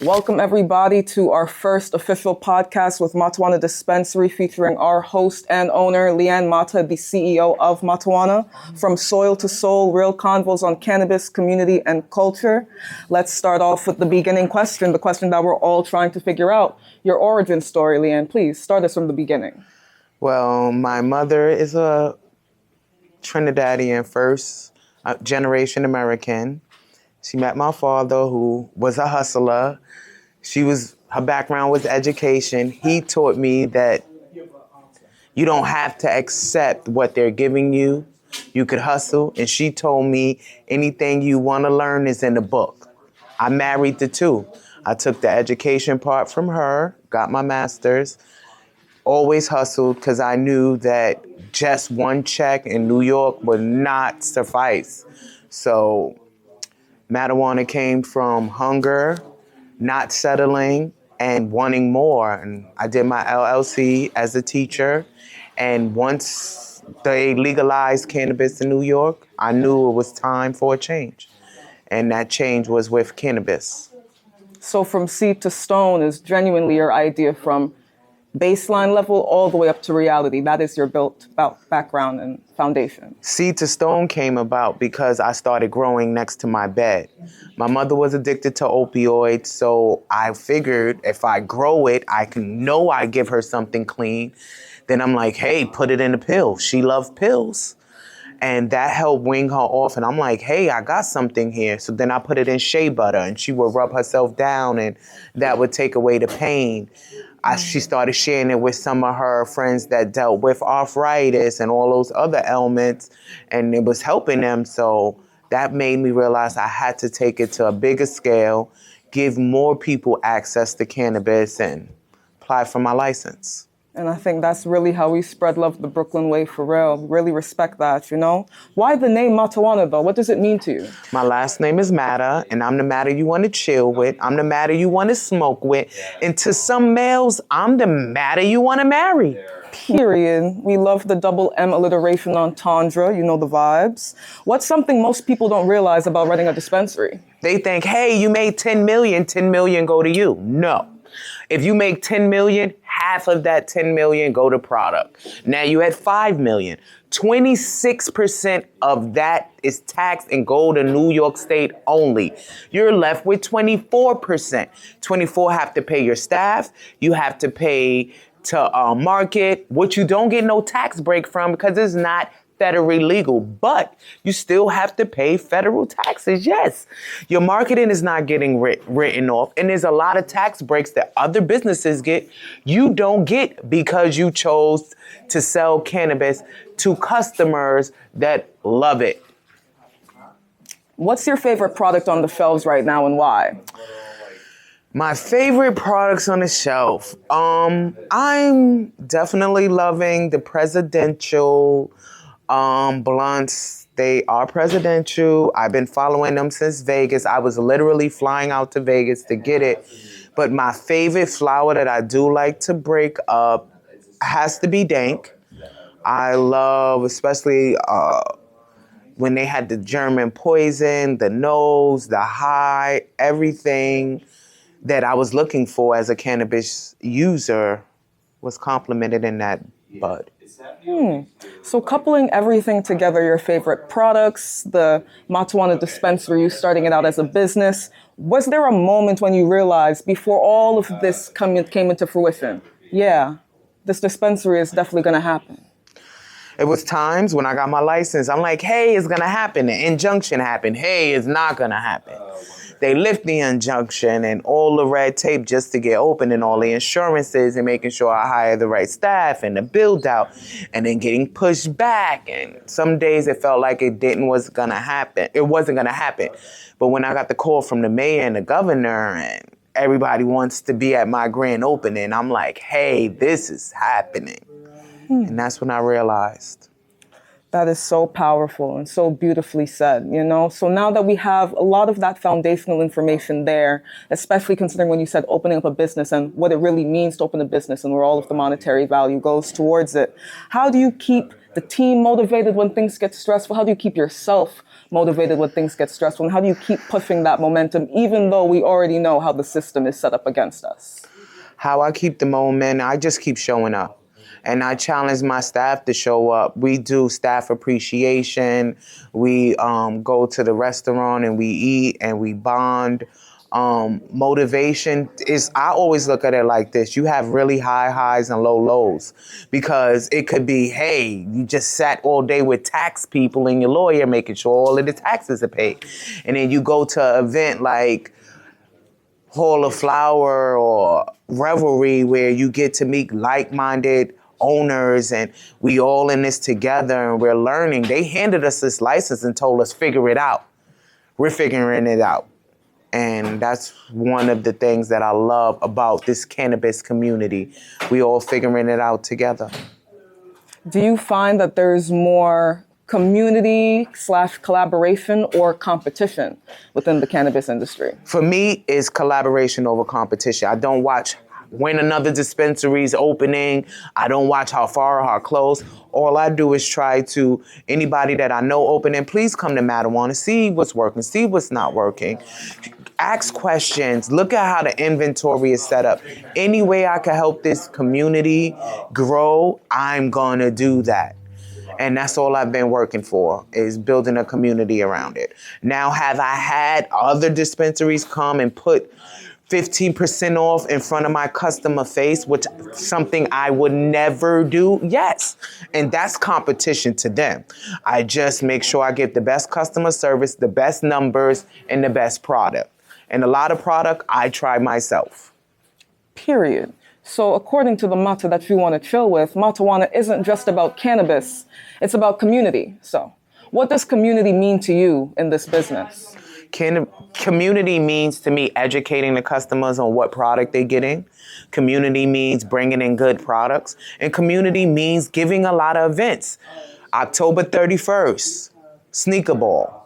Welcome everybody to our first official podcast with Matawana Dispensary featuring our host and owner, Leeann Mata, the CEO of Matawana. From soil to soul, real convos on cannabis, community, and culture. Let's start off with the beginning question, the question that we're all trying to figure out. Your origin story, Leeann, please start us from the beginning. Well, my mother is a Trinidadian first generation American. She met my father, who was a hustler. Her background was education. He taught me that you don't have to accept what they're giving you. You could hustle. And she told me anything you want to learn is in the book. I married the two. I took the education part from her, got my master's, always hustled because I knew that just one check in New York would not suffice. So Matawana came from hunger, not settling, and wanting more. And I did my LLC as a teacher. And once they legalized cannabis in New York, I knew it was time for a change. And that change was with cannabis. So from seed to stone is genuinely your idea from baseline level all the way up to reality. That is your built background and foundation. Seed to stone came about because I started growing next to my bed. My mother was addicted to opioids, so I figured if I grow it, I give her something clean. Then I'm like, hey, put it in a pill. She loved pills. And that helped wean her off. And I'm like, hey, I got something here. So then I put it in shea butter and she would rub herself down and that would take away the pain. She started sharing it with some of her friends that dealt with arthritis and all those other ailments, and it was helping them. So that made me realize I had to take it to a bigger scale, give more people access to cannabis, and apply for my license. And I think that's really how we spread love the Brooklyn way for real. Really respect that, you know? Why the name Matawana, though? What does it mean to you? My last name is Mata, and I'm the Mata you want to chill with. I'm the Mata you want to smoke with. And to some males, I'm the Mata you want to marry. Period. We love the double M alliteration entendre. You know the vibes. What's something most people don't realize about running a dispensary? They think, hey, you made 10 million go to you. No. If you make 10 million, half of that 10 million go to product. Now you had 5 million. 26% of that is taxed and go to New York State only. You're left with 24%. 24 have to pay your staff. You have to pay to market, which you don't get no tax break from because it's not federally legal, but you still have to pay federal taxes. Yes, your marketing is not getting written off, and there's a lot of tax breaks that other businesses get. You don't get because you chose to sell cannabis to customers that love it. What's your favorite product on the shelves right now and why? My favorite products on the shelf. I'm definitely loving the presidential blunts. They are presidential. I've been following them since Vegas. I was literally flying out to Vegas to get it. But my favorite flower that I do like to break up has to be dank. I love, especially when they had the German poison, the nose, the high, everything that I was looking for as a cannabis user was complemented in that bud. So coupling everything together, your favorite products, the Matawana Dispensary, you starting it out as a business, was there a moment when you realized before all of this came into fruition, yeah, this dispensary is definitely going to happen? It was times when I got my license, I'm like, hey, it's going to happen. The injunction happened. Hey, it's not going to happen. They lift the injunction and all the red tape just to get open and all the insurances and making sure I hire the right staff and the build out and then getting pushed back. And some days it felt like it wasn't going to happen. But when I got the call from the mayor and the governor and everybody wants to be at my grand opening, I'm like, hey, this is happening. And that's when I realized. That is so powerful and so beautifully said, you know? So now that we have a lot of that foundational information there, especially considering when you said opening up a business and what it really means to open a business and where all of the monetary value goes towards it, how do you keep the team motivated when things get stressful? How do you keep yourself motivated when things get stressful? And how do you keep pushing that momentum, even though we already know how the system is set up against us? How I keep the momentum, I just keep showing up. And I challenge my staff to show up. We do staff appreciation. We go to the restaurant and we eat and we bond. Motivation is, I always look at it like this. You have really high highs and low lows, because it could be, hey, you just sat all day with tax people and your lawyer making sure all of the taxes are paid. And then you go to an event like Hall of Flower or Revelry, where you get to meet like-minded owners and we all in this together and we're learning. They handed us this license and told us, figure it out. We're figuring it out. And that's one of the things that I love about this cannabis community. We all figuring it out together. Do you find that there's more community/collaboration or competition within the cannabis industry? For me, it's collaboration over competition. I don't watch when another dispensary is opening. I don't watch how far or how close. All I do is try to, anybody that I know opening, please come to Matawana, see what's working, see what's not working. Ask questions. Look at how the inventory is set up. Any way I can help this community grow, I'm gonna do that. And that's all I've been working for, is building a community around it. Now, have I had other dispensaries come and put 15% off in front of my customer face, which something I would never do? Yes. And that's competition to them. I just make sure I give the best customer service, the best numbers, and the best product. And a lot of product I try myself. Period. So according to the Mata that you want to chill with, Matawana isn't just about cannabis, it's about community. So what does community mean to you in this business? Community means to me educating the customers on what product they're getting. Community means bringing in good products. And community means giving a lot of events. October 31st, Sneaker Ball.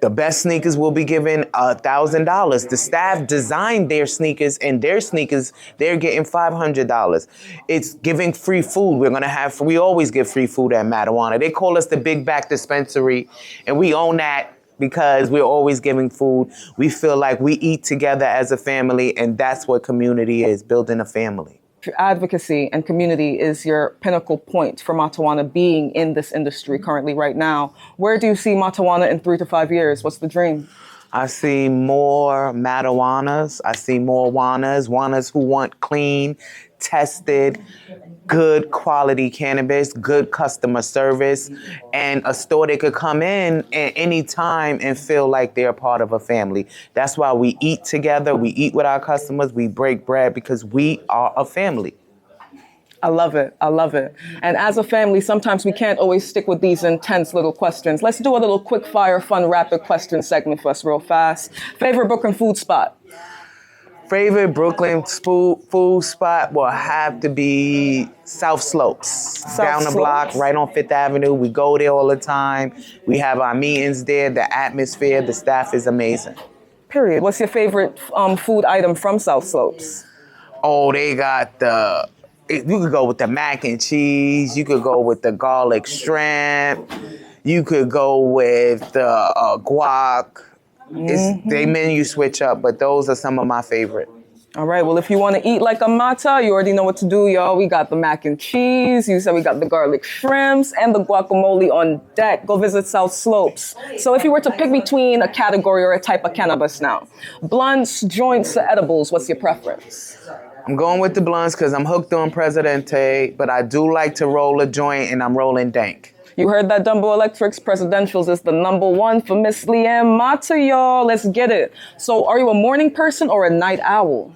The best sneakers will be given $1,000. The staff designed their sneakers, and their sneakers, they're getting $500. It's giving free food. We always give free food at Matawana. They call us the Big Back Dispensary, and we own that because we're always giving food. We feel like we eat together as a family, and that's what community is, building a family. Advocacy and community is your pinnacle point for Matawana being in this industry currently right now. Where do you see Matawana in 3 to 5 years? What's the dream? I see more Matawanas. I see more Wanas who want clean, tested, good quality cannabis, good customer service, and a store they could come in at any time and feel like they're part of a family. That's why we eat together. We eat with our customers. We break bread because we are a family. I love it. I love it. And as a family, sometimes we can't always stick with these intense little questions. Let's do a little quick fire, fun, rapid question segment for us real fast. Favorite Brooklyn food spot? Favorite Brooklyn food spot will have to be South Slopes. Down the block, right on 5th Avenue. We go there all the time. We have our meetings there. The atmosphere, the staff is amazing. Period. What's your favorite food item from South Slopes? Oh, they got you could go with the mac and cheese. You could go with the garlic shrimp. You could go with the guac. They menu switch up, but those are some of my favorite. All right. Well, if you want to eat like a Mata, you already know what to do, y'all. We got the mac and cheese. You said we got the garlic shrimps and the guacamole on deck. Go visit South Slopes. So if you were to pick between a category or a type of cannabis now, blunts, joints, or edibles, what's your preference? I'm going with the blunts because I'm hooked on Presidente, but I do like to roll a joint, and I'm rolling dank. You heard that, Dumbo Electrics. Presidentials is the #1 for Miss Leeann Mata, y'all. Let's get it. So are you a morning person or a night owl?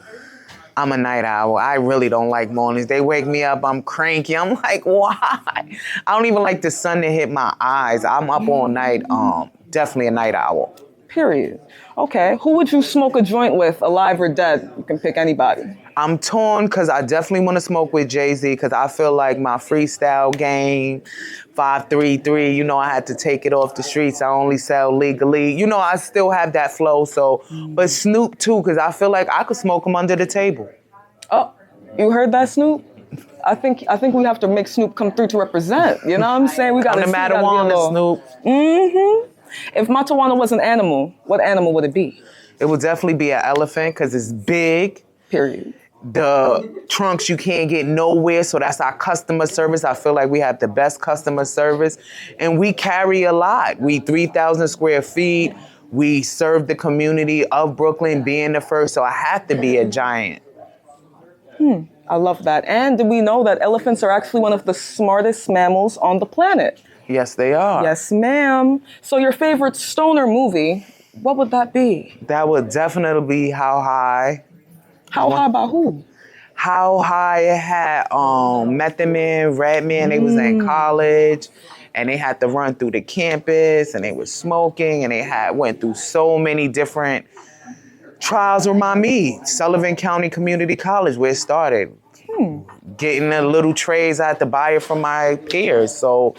I'm a night owl. I really don't like mornings. They wake me up. I'm cranky. I'm like, why? I don't even like the sun to hit my eyes. I'm up all night. Definitely a night owl. Period. Okay. Who would you smoke a joint with, alive or dead? You can pick anybody. I'm torn because I definitely want to smoke with Jay-Z because I feel like my freestyle game, 533, I had to take it off the streets. I only sell legally. I still have that flow. So, but Snoop too, because I feel like I could smoke him under the table. Oh, you heard that, Snoop? I think we have to make Snoop come through to represent. You know what I'm saying? We got to No matter what, Snoop. If Matawana was an animal, what animal would it be? It would definitely be an elephant because it's big. Period. The trunks, you can't get nowhere, so that's our customer service. I feel like we have the best customer service, and we carry a lot. We 3,000 square feet. We serve the community of Brooklyn, being the first, so I have to be a giant. I love that. And we know that elephants are actually one of the smartest mammals on the planet. Yes, they are. Yes, ma'am. So your favorite stoner movie, what would that be? That would definitely be How High. How High by who? How High. It had Method Man, Redman. They was in college, and they had to run through the campus, and they were smoking, and they went through so many different trials. Remind me, Sullivan County Community College, where it started. Getting the little trays, I had to buy it from my peers. So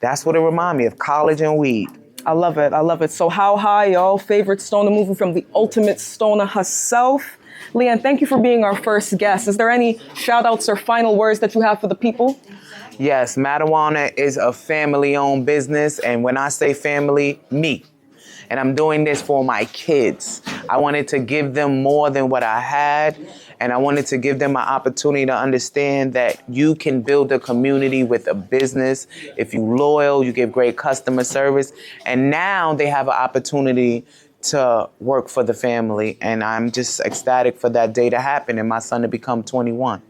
that's what it remind me of, college and weed. I love it. I love it. So How High, y'all, favorite stoner movie from the ultimate stoner herself. Leeann, thank you for being our first guest. Is there any shout outs or final words that you have for the people? Yes, Matawana is a family-owned business, and when I say family, me. And I'm doing this for my kids. I wanted to give them more than what I had, and I wanted to give them an opportunity to understand that you can build a community with a business. If you're loyal, you give great customer service, and now they have an opportunity to work for the family, and I'm just ecstatic for that day to happen and my son to become 21.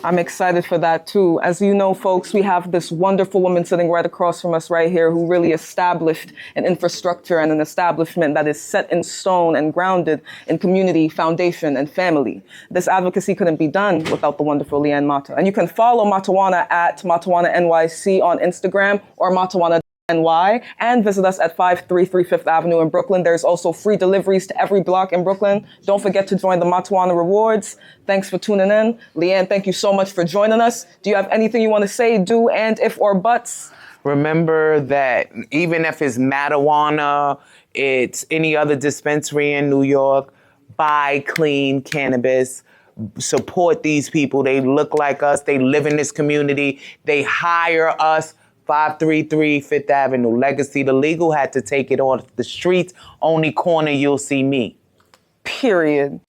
I'm excited for that too. As you know, folks, we have this wonderful woman sitting right across from us right here who really established an infrastructure and an establishment that is set in stone and grounded in community, foundation, and family. This advocacy couldn't be done without the wonderful Leeann Mata. And you can follow Matawana at Matawana NYC on Instagram or Matawana NY, and visit us at 533 Fifth Avenue in Brooklyn. There's also free deliveries to every block in Brooklyn. Don't forget to join the Matawana Rewards. Thanks for tuning in. Leeann, thank you so much for joining us. Do you have anything you want to say, do, and, if, or buts? Remember that even if it's Matawana, it's any other dispensary in New York, buy clean cannabis. Support these people. They look like us. They live in this community. They hire us. 533 Fifth Avenue. Legacy the Legal had to take it off the streets. Only corner you'll see me. Period.